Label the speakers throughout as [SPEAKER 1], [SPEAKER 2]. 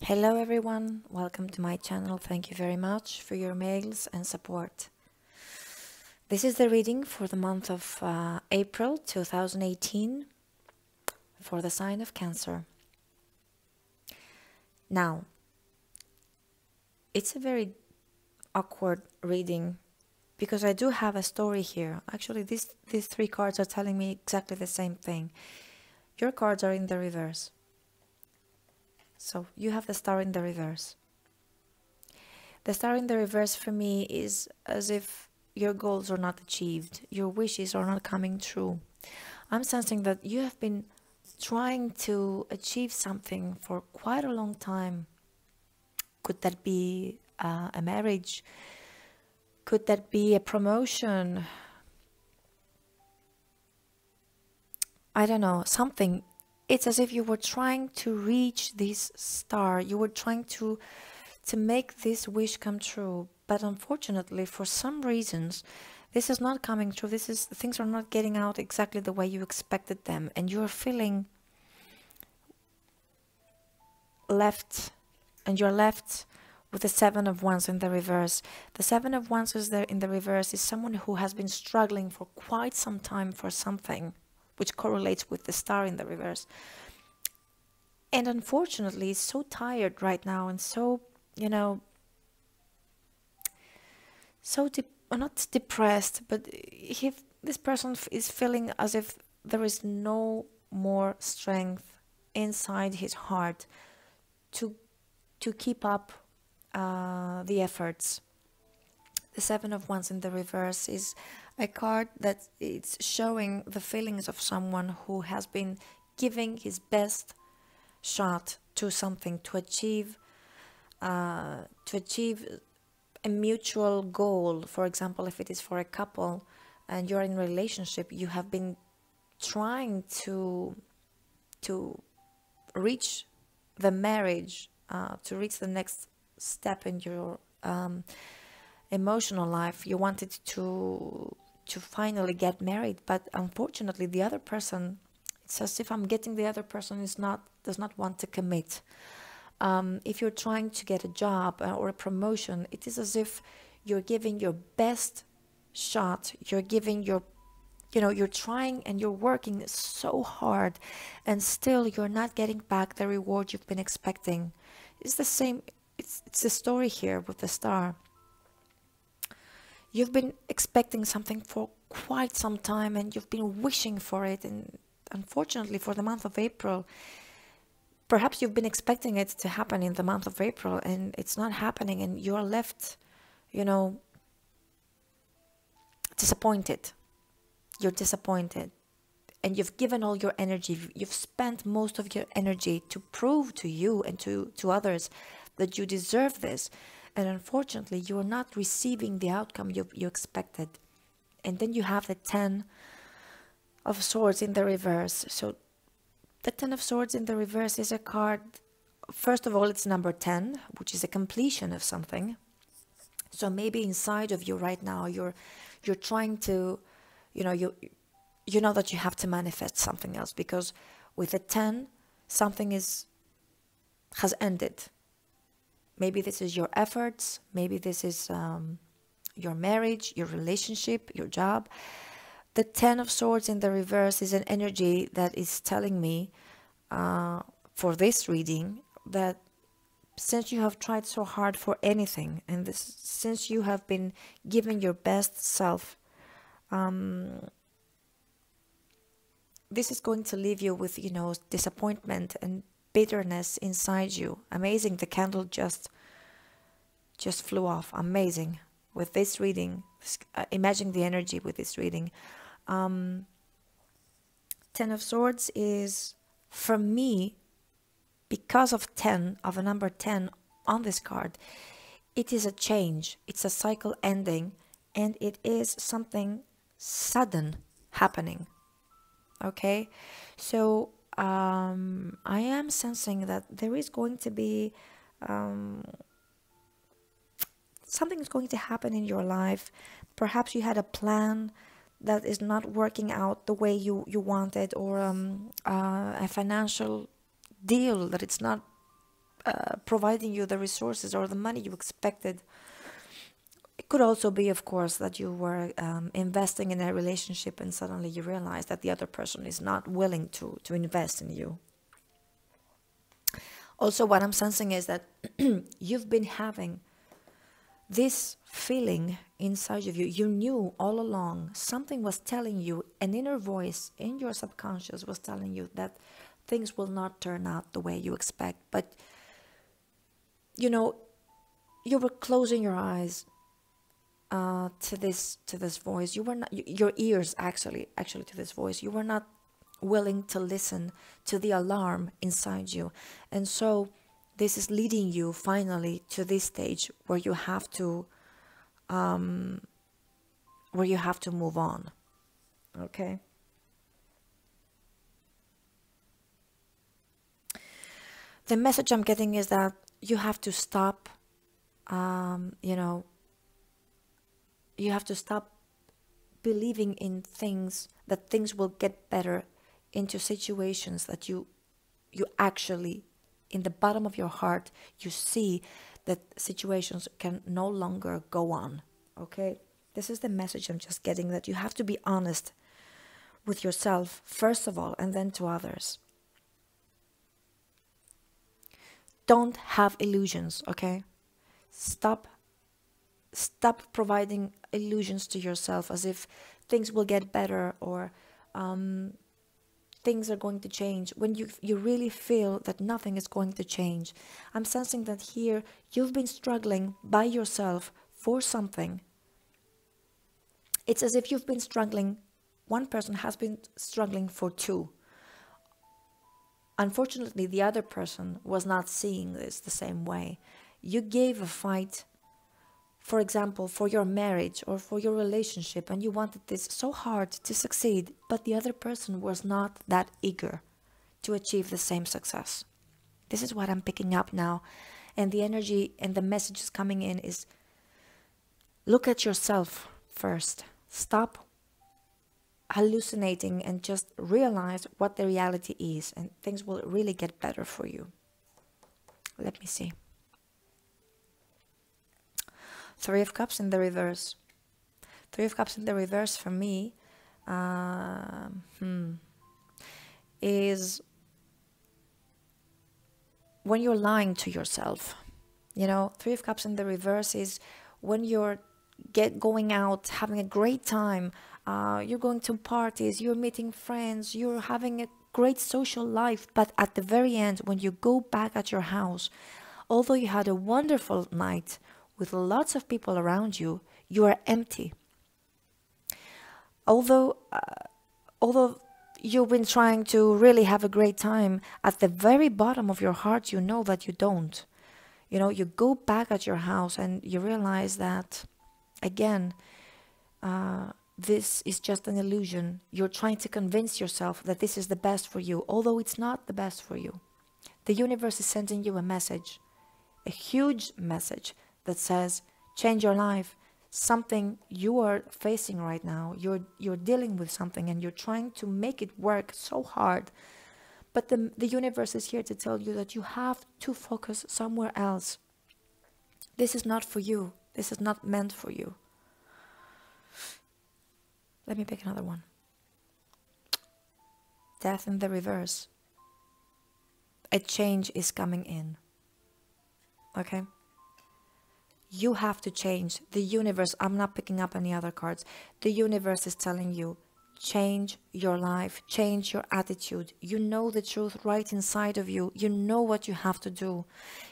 [SPEAKER 1] Hello everyone, welcome to my channel. Thank you very much for your mails and support. This is the reading for the month of April 2018 for the sign of Cancer. Now, it's a very awkward reading because I do have a story here. Actually, these three cards are telling me exactly the same thing. Your cards are in the reverse. So you have the star in the reverse. The star in the reverse for me is as if your goals are not achieved, your wishes are not coming true. I'm sensing that you have been trying to achieve something for quite a long time. Could that be a marriage? Could that be a promotion? I don't know, something. It's as if you were trying to reach this star. You were trying to make this wish come true. But unfortunately, for some reasons, this is not coming true. Things are not getting out exactly the way you expected them. And you're feeling left, and you're left with the Seven of Wands in the reverse. The Seven of Wands is there in the reverse is someone who has been struggling for quite some time for something, which correlates with the star in the reverse. And unfortunately, is so tired right now and so, not depressed, but this person is feeling as if there is no more strength inside his heart to keep up the efforts. The Seven of Wands in the reverse is a card that it's showing the feelings of someone who has been giving his best shot to something to achieve a mutual goal. For example, if it is for a couple and you're in a relationship, you have been trying to reach the marriage, to reach the next step in your emotional life. You wanted to finally get married, but unfortunately the other person, it's as if I'm getting the other person does not want to commit. If you're trying to get a job or a promotion, it is as if you're giving your best shot. You're giving you're trying and you're working so hard, and still you're not getting back the reward you've been expecting. It's the same. It's the story here with the star. You've been expecting something for quite some time and you've been wishing for it, and unfortunately for the month of April, perhaps you've been expecting it to happen in the month of April and it's not happening, and you're left, disappointed. You're disappointed and you've given all your energy. You've spent most of your energy to prove to you and to others that you deserve this. And unfortunately, you are not receiving the outcome you expected. And then you have the Ten of Swords in the reverse. So the Ten of Swords in the reverse is a card. First of all, it's number 10, which is a completion of something. So maybe inside of you right now, you're trying to, you know that you have to manifest something else, because with a 10, something has ended. Maybe this is your efforts, maybe this is your marriage, your relationship, your job. The Ten of Swords in the reverse is an energy that is telling me for this reading that since you have tried so hard for anything, and since you have been giving your best self, this is going to leave you with, disappointment and bitterness inside you. Amazing, the candle just flew off. Amazing. With this reading, imagine the energy with this reading. Ten of Swords is, for me, because of a number 10 on this card, it is a change. It's a cycle ending, and it is something sudden happening. Okay, so I am sensing that there is going to be something is going to happen in your life. Perhaps you had a plan that is not working out the way you wanted, or a financial deal that it's not providing you the resources or the money you expected. It could also be, of course, that you were investing in a relationship and suddenly you realize that the other person is not willing to invest in you. Also, what I'm sensing is that you've been having this feeling inside of you. You knew all along, something was telling you, an inner voice in your subconscious was telling you that things will not turn out the way you expect. But, you know, you were closing your eyes to this voice. You were not, your ears actually to this voice. You were not willing to listen to the alarm inside you. And so this is leading you finally to this stage where you have to move on. Okay. The message I'm getting is that you have to stop, you have to stop believing in things, that things will get better, into situations that you actually, in the bottom of your heart, you see that situations can no longer go on. Okay? This is the message I'm just getting, that you have to be honest with yourself, first of all, and then to others. Don't have illusions, okay? Stop providing illusions to yourself as if things will get better or things are going to change when you really feel that nothing is going to change. I'm sensing that here you've been struggling by yourself for something. It's as if you've been struggling, one person has been struggling for two. Unfortunately, the other person was not seeing this the same way. You gave a fight, for example, for your marriage or for your relationship, and you wanted this so hard to succeed, but the other person was not that eager to achieve the same success. This is what I'm picking up now. And the energy and the messages coming in is, look at yourself first. Stop hallucinating and just realize what the reality is, and things will really get better for you. Let me see. Three of Cups in the reverse. Three of Cups in the reverse for me is when you're lying to yourself. You know, Three of Cups in the reverse is when you're going out, having a great time, you're going to parties, you're meeting friends, you're having a great social life, but at the very end, when you go back at your house, although you had a wonderful night with lots of people around you, you are empty. Although you've been trying to really have a great time, at the very bottom of your heart, you know that you don't. You know, you go back at your house and you realize that, again, this is just an illusion. You're trying to convince yourself that this is the best for you, although it's not the best for you. The universe is sending you a message, a huge message that says, change your life. Something you are facing right now, you're dealing with something and you're trying to make it work so hard. But the universe is here to tell you that you have to focus somewhere else. This is not for you. This is not meant for you. Let me pick another one. Death in the reverse. A change is coming in. Okay? You have to change. The universe, I'm not picking up any other cards. The universe is telling you, change your life, change your attitude. You know the truth right inside of you. You know what you have to do.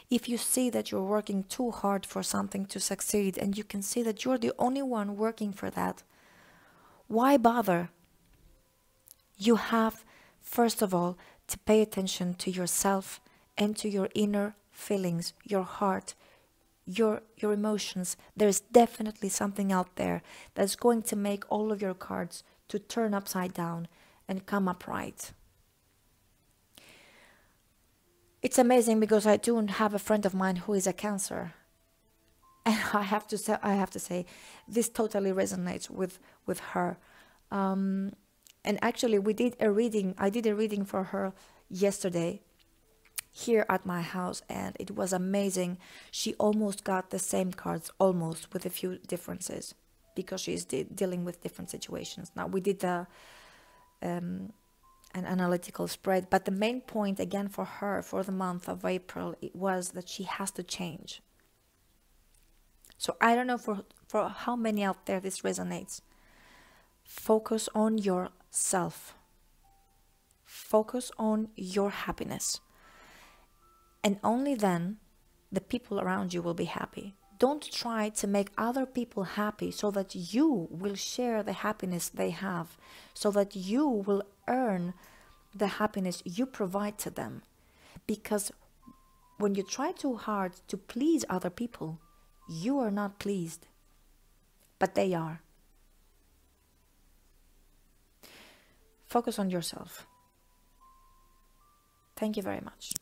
[SPEAKER 1] If you see that you're working too hard for something to succeed, and you can see that you're the only one working for that, why bother? You have, first of all, to pay attention to yourself and to your inner feelings, your heart, your emotions. There's definitely something out there that's going to make all of your cards to turn upside down and come upright. It's amazing because I do have a friend of mine who is a Cancer, and I have to say this totally resonates with her. And actually, we did a reading. I did a reading for her yesterday, here at my house, and it was amazing. She almost got the same cards, almost, with a few differences, because she's dealing with different situations. Now, we did an analytical spread, but the main point again for her for the month of April, it was that she has to change. So I don't know for how many out there this resonates. Focus on yourself. Focus on your happiness. And only then the people around you will be happy. Don't try to make other people happy so that you will share the happiness they have, so that you will earn the happiness you provide to them. Because when you try too hard to please other people, you are not pleased, but they are. Focus on yourself. Thank you very much.